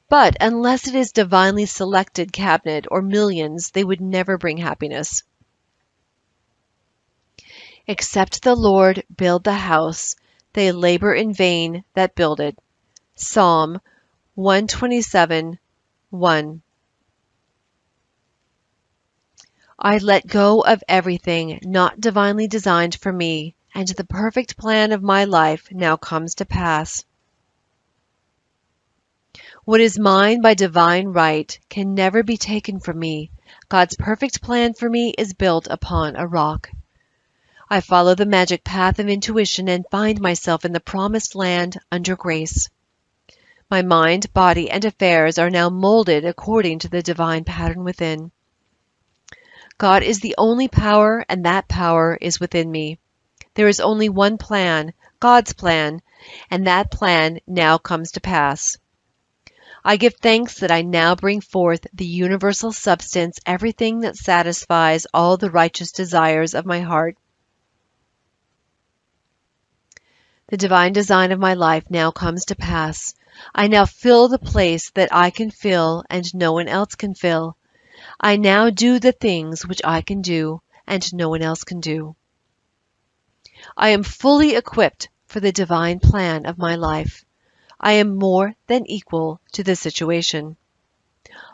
But unless it is divinely selected cabinet or millions, they would never bring happiness. Except the Lord build the house, they labor in vain that build it. Psalm 127:1. I let go of everything not divinely designed for me, and the perfect plan of my life now comes to pass. What is mine by divine right can never be taken from me. God's perfect plan for me is built upon a rock. I follow the magic path of intuition and find myself in the promised land under grace. My mind, body, and affairs are now molded according to the divine pattern within. God is the only power, and that power is within me. There is only one plan, God's plan, and that plan now comes to pass. I give thanks that I now bring forth the universal substance, everything that satisfies all the righteous desires of my heart. The divine design of my life now comes to pass. I now fill the place that I can fill and no one else can fill. I now do the things which I can do and no one else can do. I am fully equipped for the divine plan of my life. I am more than equal to the situation.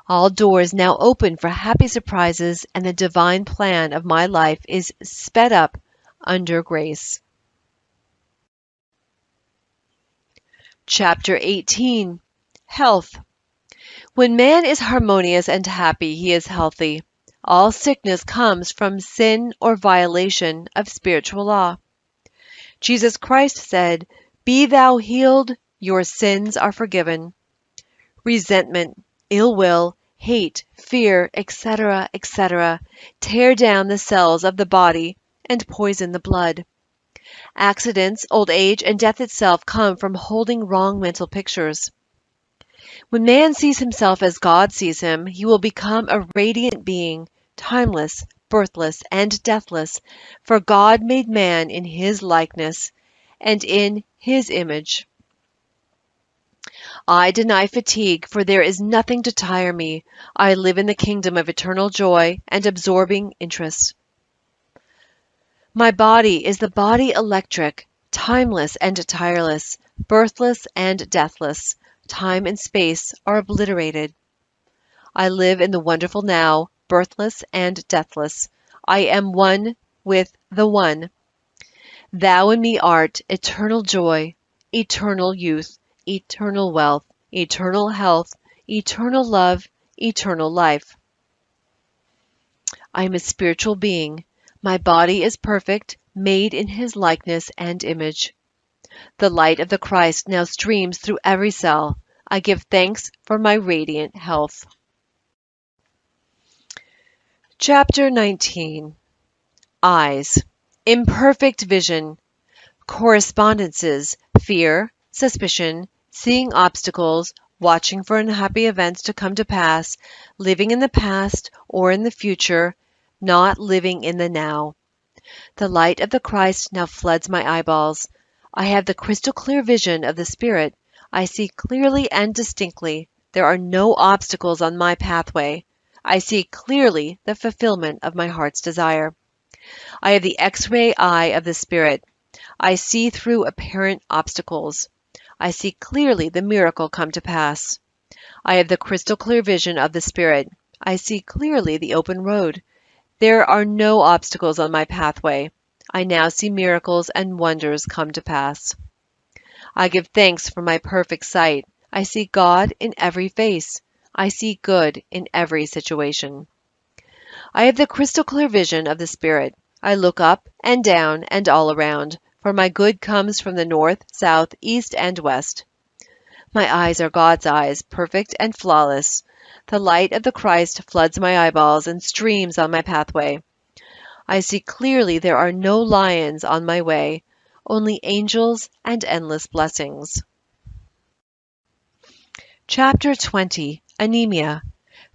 All doors now open for happy surprises, and the divine plan of my life is sped up under grace. Chapter 18. Health. When man is harmonious and happy, he is healthy. All sickness comes from sin or violation of spiritual law. Jesus Christ said, "Be thou healed, your sins are forgiven." Resentment, ill will, hate, fear, etc., etc., tear down the cells of the body and poison the blood. Accidents, old age, and death itself come from holding wrong mental pictures. When man sees himself as God sees him, he will become a radiant being, timeless, birthless, and deathless, for God made man in his likeness and in his image. I deny fatigue, for there is nothing to tire me. I live in the kingdom of eternal joy and absorbing interest. My body is the body electric, timeless and tireless, birthless and deathless. Time and space are obliterated. I live in the wonderful now, birthless and deathless. I am one with the One. Thou in me art eternal joy, eternal youth, eternal wealth, eternal health, eternal love, eternal life. I am a spiritual being. My body is perfect, made in his likeness and image. The light of the Christ now streams through every cell. I give thanks for my radiant health. Chapter 19. Eyes. Imperfect vision. Correspondences, fear, suspicion, seeing obstacles, watching for unhappy events to come to pass, living in the past or in the future, not living in the now. The light of the Christ now floods my eyeballs. I have the crystal clear vision of the Spirit. I see clearly and distinctly. There are no obstacles on my pathway. I see clearly the fulfillment of my heart's desire. I have the X-ray eye of the Spirit. I see through apparent obstacles. I see clearly the miracle come to pass. I have the crystal clear vision of the Spirit. I see clearly the open road. There are no obstacles on my pathway. I now see miracles and wonders come to pass. I give thanks for my perfect sight. I see God in every face. I see good in every situation. I have the crystal clear vision of the Spirit. I look up and down and all around, for my good comes from the north, south, east, and west. My eyes are God's eyes, perfect and flawless. The light of the Christ floods my eyeballs and streams on my pathway. I see clearly there are no lions on my way, only angels and endless blessings. Chapter 20. Anemia.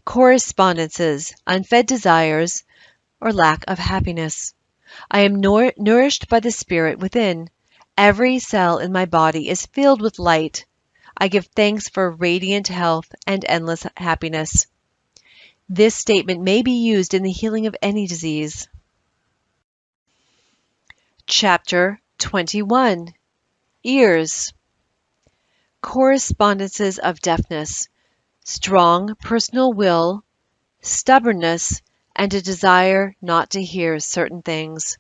Correspondences, unfed desires, or lack of happiness. I am nourished by the Spirit within. Every cell in my body is filled with light. I give thanks for radiant health and endless happiness. This statement may be used in the healing of any disease. Chapter 21. Ears. Correspondences of deafness, strong personal will, stubbornness, and a desire not to hear certain things.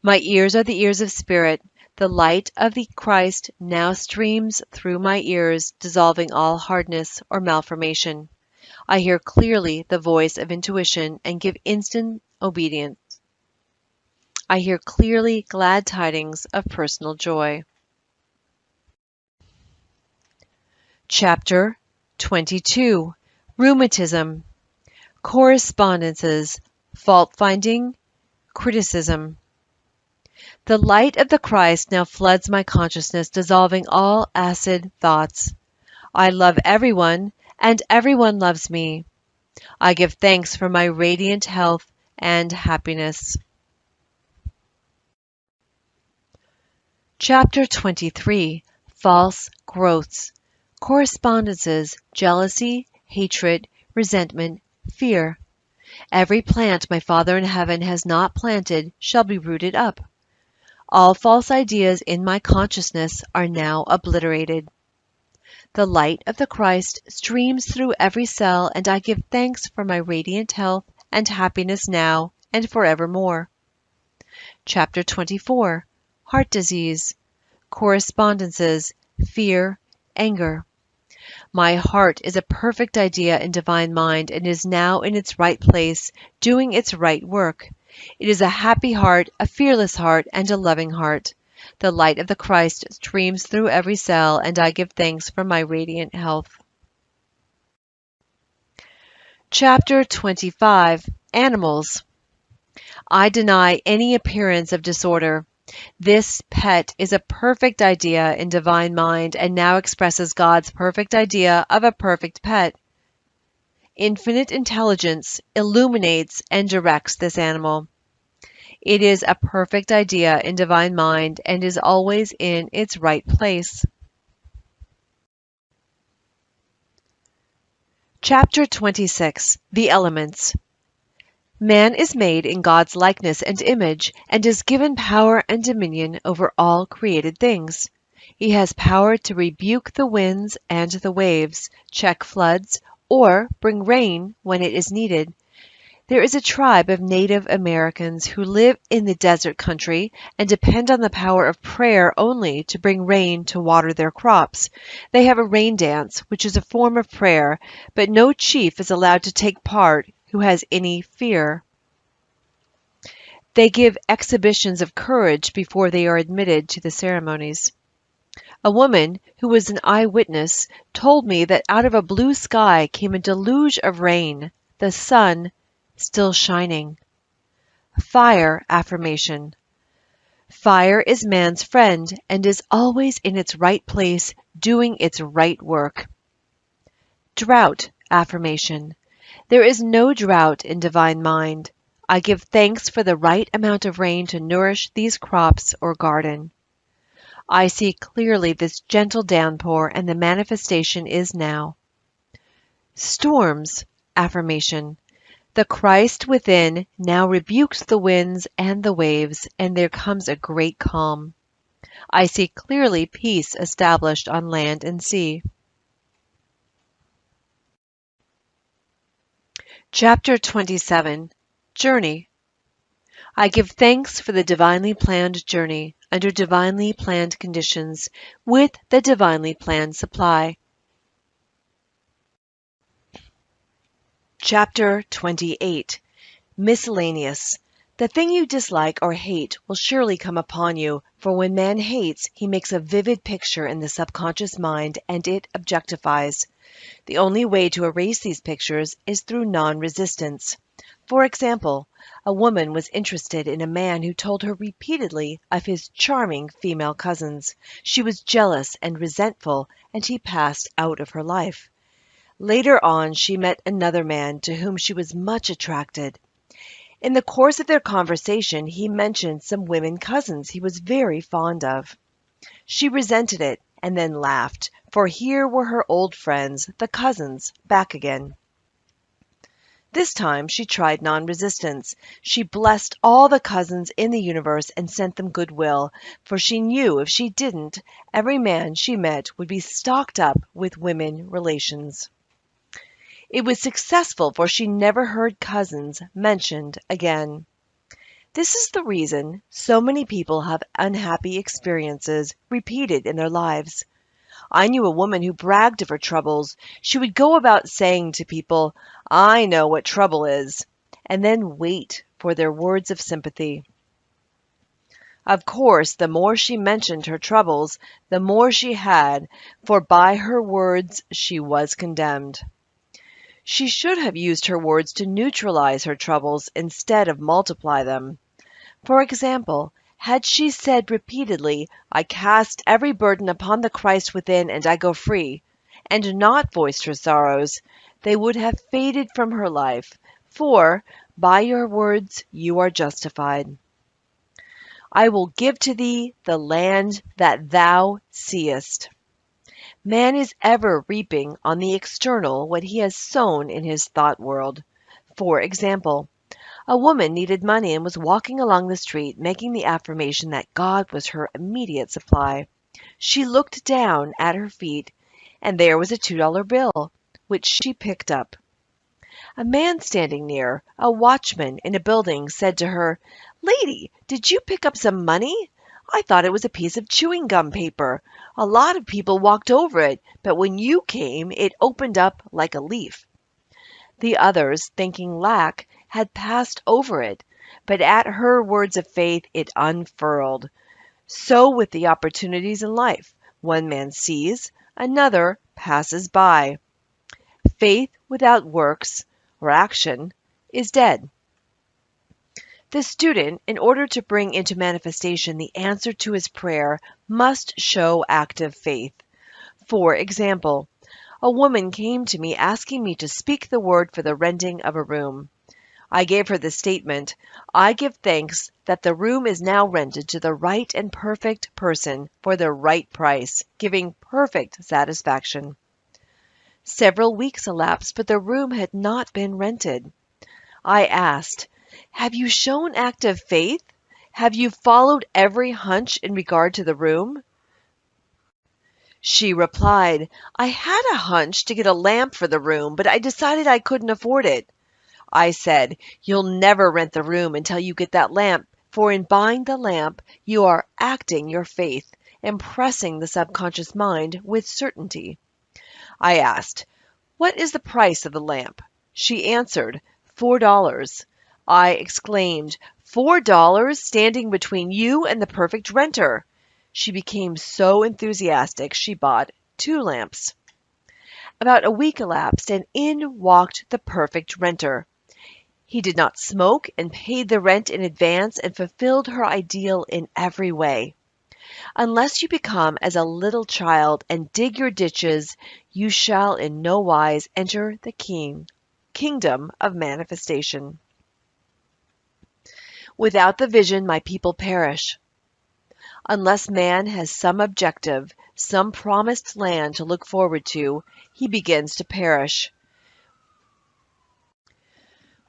My ears are the ears of spirit. The light of the Christ now streams through my ears, dissolving all hardness or malformation. I hear clearly the voice of intuition and give instant obedience. I hear clearly glad tidings of personal joy. Chapter 22. Rheumatism. Correspondences, fault-finding, criticism. The light of the Christ now floods my consciousness, dissolving all acid thoughts. I love everyone, and everyone loves me. I give thanks for my radiant health and happiness. Chapter 23. False growths. correspondences, jealousy, hatred, resentment, fear. Every plant my Father in heaven has not planted shall be rooted up. All false ideas in my consciousness are now obliterated. The light of the Christ streams through every cell, and I give thanks for my radiant health and happiness now and forevermore. Chapter 24. Heart disease, correspondences, fear, anger. My heart is a perfect idea in divine mind and is now in its right place, doing its right work. It is a happy heart, a fearless heart, and a loving heart. The light of the Christ streams through every cell, and I give thanks for my radiant health. Chapter 25. Animals. I deny any appearance of disorder. This pet is a perfect idea in divine mind and now expresses God's perfect idea of a perfect pet. Infinite intelligence illuminates and directs this animal. It is a perfect idea in divine mind and is always in its right place. Chapter 26. The Elements. Man is made in God's likeness and image, and is given power and dominion over all created things. He has power to rebuke the winds and the waves, check floods, or bring rain when it is needed. There is a tribe of Native Americans who live in the desert country and depend on the power of prayer only to bring rain to water their crops. They have a rain dance, which is a form of prayer, but no chief is allowed to take part who has any fear. They give exhibitions of courage before they are admitted to the ceremonies. A woman who was an eyewitness told me that out of a blue sky came a deluge of rain, the sun still shining. Fire affirmation. Fire is man's friend and is always in its right place, doing its right work. Drought affirmation. There is no drought in divine mind. I give thanks for the right amount of rain to nourish these crops or garden. I see clearly this gentle downpour, and the manifestation is now. Storms affirmation. The Christ within now rebukes the winds and the waves, and there comes a great calm. I see clearly peace established on land and sea. Chapter 27. Journey. I give thanks for the divinely planned journey under divinely planned conditions with the divinely planned supply. Chapter 28. Miscellaneous. The thing you dislike or hate will surely come upon you, for when man hates, he makes a vivid picture in the subconscious mind and it objectifies. The only way to erase these pictures is through non-resistance. For example, a woman was interested in a man who told her repeatedly of his charming female cousins. She was jealous and resentful, and he passed out of her life. Later on, she met another man to whom she was much attracted. In the course of their conversation, he mentioned some women cousins he was very fond of. She resented it and then laughed, for here were her old friends, the cousins, back again. This time she tried non-resistance. She blessed all the cousins in the universe and sent them goodwill, for she knew if she didn't, every man she met would be stocked up with women relations. It was successful, for she never heard cousins mentioned again. This is the reason so many people have unhappy experiences repeated in their lives. I knew a woman who bragged of her troubles. She would go about saying to people, "I know what trouble is," and then wait for their words of sympathy. Of course, the more she mentioned her troubles, the more she had, for by her words she was condemned. She should have used her words to neutralize her troubles instead of multiply them. For example, had she said repeatedly, "I cast every burden upon the Christ within, and I go free," and not voiced her sorrows, they would have faded from her life, for, by your words you are justified. I will give to thee the land that thou seest. Man is ever reaping on the external what he has sown in his thought world. For example, a woman needed money and was walking along the street making the affirmation that God was her immediate supply. She looked down at her feet, and there was a $2 bill, which she picked up. A man standing near, a watchman in a building, said to her, "Lady, did you pick up some money? I thought it was a piece of chewing gum paper. A lot of people walked over it, but when you came, it opened up like a leaf." The others, thinking lack, had passed over it, but at her words of faith it unfurled. So with the opportunities in life. One man sees, another passes by. Faith without works or action is dead. The student, in order to bring into manifestation the answer to his prayer, must show active faith. For example, a woman came to me asking me to speak the word for the renting of a room. I gave her the statement, "I give thanks that the room is now rented to the right and perfect person for the right price, giving perfect satisfaction." Several weeks elapsed, but the room had not been rented. I asked, "Have you shown active faith? Have you followed every hunch in regard to the room?" She replied, "I had a hunch to get a lamp for the room, but I decided I couldn't afford it." I said, "You'll never rent the room until you get that lamp, for in buying the lamp, you are acting your faith, impressing the subconscious mind with certainty." I asked, "What is the price of the lamp?" She answered, $4. I exclaimed, $4 standing between you and the perfect renter. She became so enthusiastic she bought 2 lamps. About a week elapsed, and in walked the perfect renter. He did not smoke and paid the rent in advance and fulfilled her ideal in every way. Unless you become as a little child and dig your ditches, you shall in no wise enter the kingdom of manifestation. Without the vision, my people perish. Unless man has some objective, some promised land to look forward to, he begins to perish.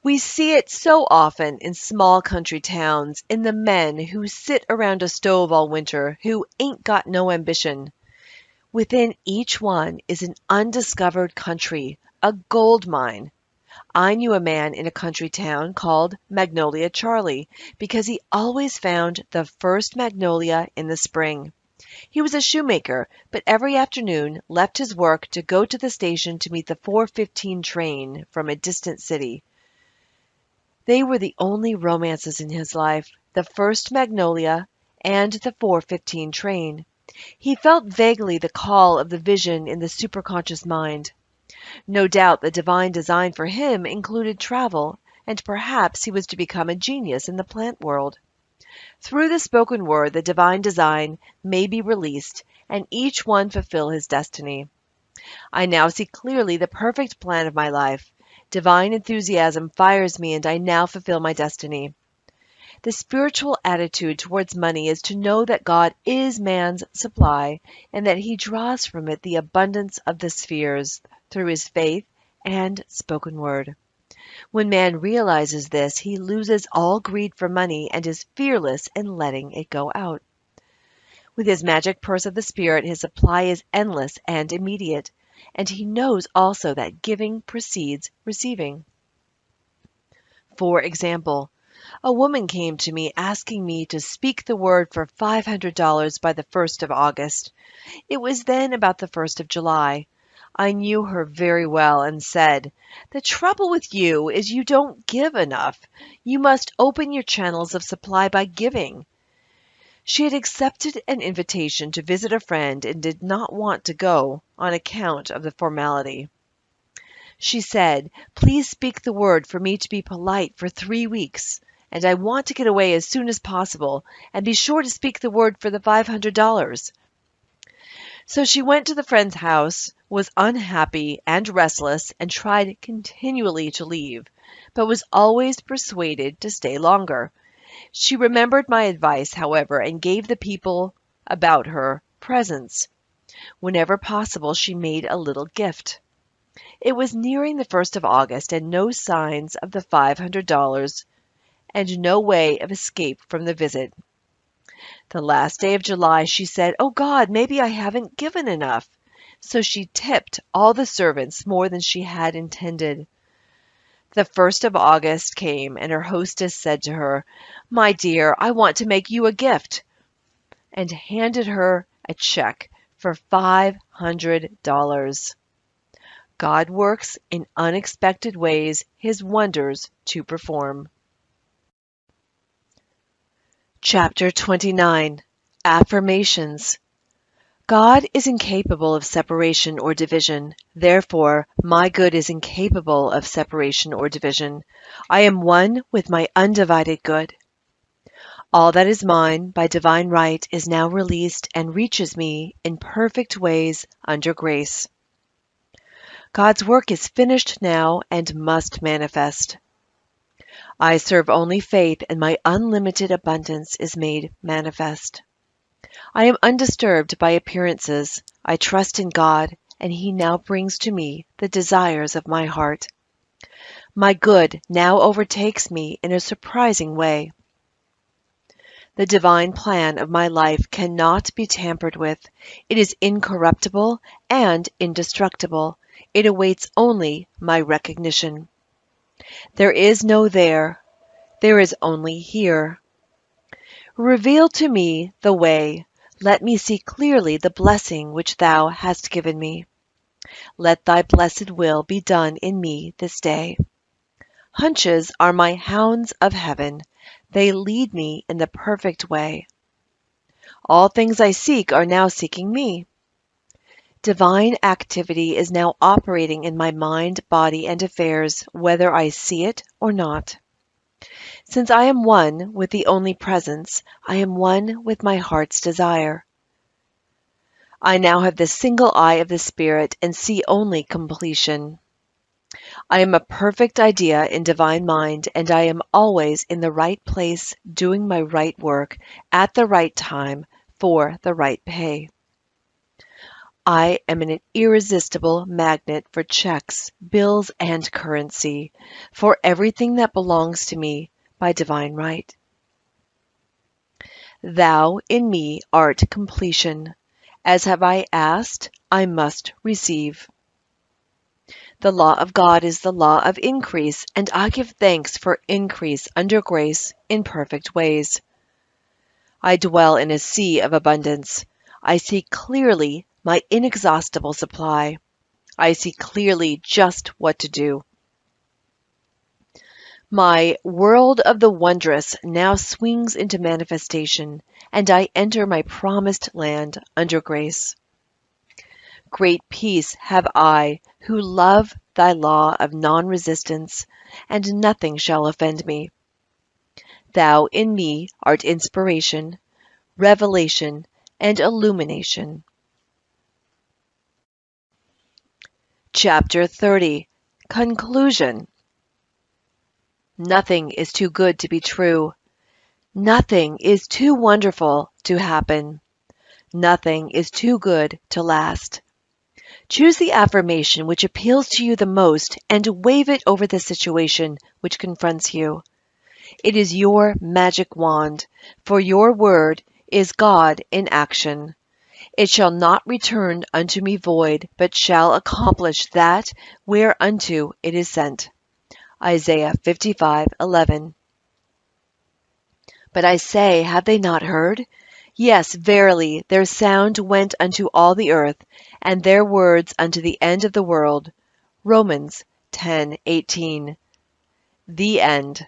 We see it so often in small country towns, in the men who sit around a stove all winter, who ain't got no ambition. Within each one is an undiscovered country, a gold mine. I knew a man in a country town called Magnolia Charlie because he always found the first magnolia in the spring. He was a shoemaker, but every afternoon left his work to go to the station to meet the 4:15 train from a distant city. They were the only romances in his life, the first magnolia and the 4:15 train. He felt vaguely the call of the vision in the superconscious mind. No doubt the divine design for him included travel, and perhaps he was to become a genius in the plant world. Through the spoken word, the divine design may be released, and each one fulfill his destiny. I now see clearly the perfect plan of my life. Divine enthusiasm fires me, and I now fulfill my destiny. The spiritual attitude towards money is to know that God is man's supply, and that he draws from it the abundance of the spheres through his faith and spoken word. When man realizes this, he loses all greed for money and is fearless in letting it go out. With his magic purse of the spirit, his supply is endless and immediate, and he knows also that giving precedes receiving. For example, a woman came to me asking me to speak the word for $500 by the 1st of August. It was then about the 1st of July. I knew her very well and said, "The trouble with you is you don't give enough. You must open your channels of supply by giving." She had accepted an invitation to visit a friend and did not want to go on account of the formality. She said, "Please speak the word for me to be polite for 3 weeks, and I want to get away as soon as possible, and be sure to speak the word for the $500. So she went to the friend's house, was unhappy and restless, and tried continually to leave, but was always persuaded to stay longer. She remembered my advice, however, and gave the people about her presents. Whenever possible, she made a little gift. It was nearing the 1st of August, and no signs of the $500, and no way of escape from the visit. The last day of July, she said, "Oh God, maybe I haven't given enough." So she tipped all the servants more than she had intended. The 1st of August came, and her hostess said to her, "My dear, I want to make you a gift," and handed her a check for $500. God works in unexpected ways His wonders to perform. Chapter 29. Affirmations. God is incapable of separation or division. Therefore, my good is incapable of separation or division. I am one with my undivided good. All that is mine by divine right is now released and reaches me in perfect ways under grace. God's work is finished now and must manifest. I serve only faith, and my unlimited abundance is made manifest. I am undisturbed by appearances. I trust in God, and He now brings to me the desires of my heart. My good now overtakes me in a surprising way. The divine plan of my life cannot be tampered with. It is incorruptible and indestructible. It awaits only my recognition. There is no there. There is only here. Reveal to me the way. Let me see clearly the blessing which Thou hast given me. Let Thy blessed will be done in me this day. Hunches are my hounds of heaven. They lead me in the perfect way. All things I seek are now seeking me. Divine activity is now operating in my mind, body, and affairs, whether I see it or not. Since I am one with the only presence, I am one with my heart's desire. I now have the single eye of the Spirit and see only completion. I am a perfect idea in divine mind, and I am always in the right place, doing my right work, at the right time, for the right pay. I am an irresistible magnet for checks, bills, and currency, for everything that belongs to me by divine right. Thou in me art completion. As have I asked, I must receive. The law of God is the law of increase, and I give thanks for increase under grace in perfect ways. I dwell in a sea of abundance. I see clearly my inexhaustible supply. I see clearly just what to do. My world of the wondrous now swings into manifestation, and I enter my promised land under grace. Great peace have I who love Thy law of non-resistance, and nothing shall offend me. Thou in me art inspiration, revelation, and illumination. Chapter 30. Conclusion. Nothing is too good to be true. Nothing is too wonderful to happen. Nothing is too good to last. Choose the affirmation which appeals to you the most and wave it over the situation which confronts you. It is your magic wand, for your word is God in action. It shall not return unto me void, but shall accomplish that whereunto it is sent. Isaiah 55:11. But I say, have they not heard? Yes, verily, their sound went unto all the earth, and their words unto the end of the world. Romans 10:18. The end.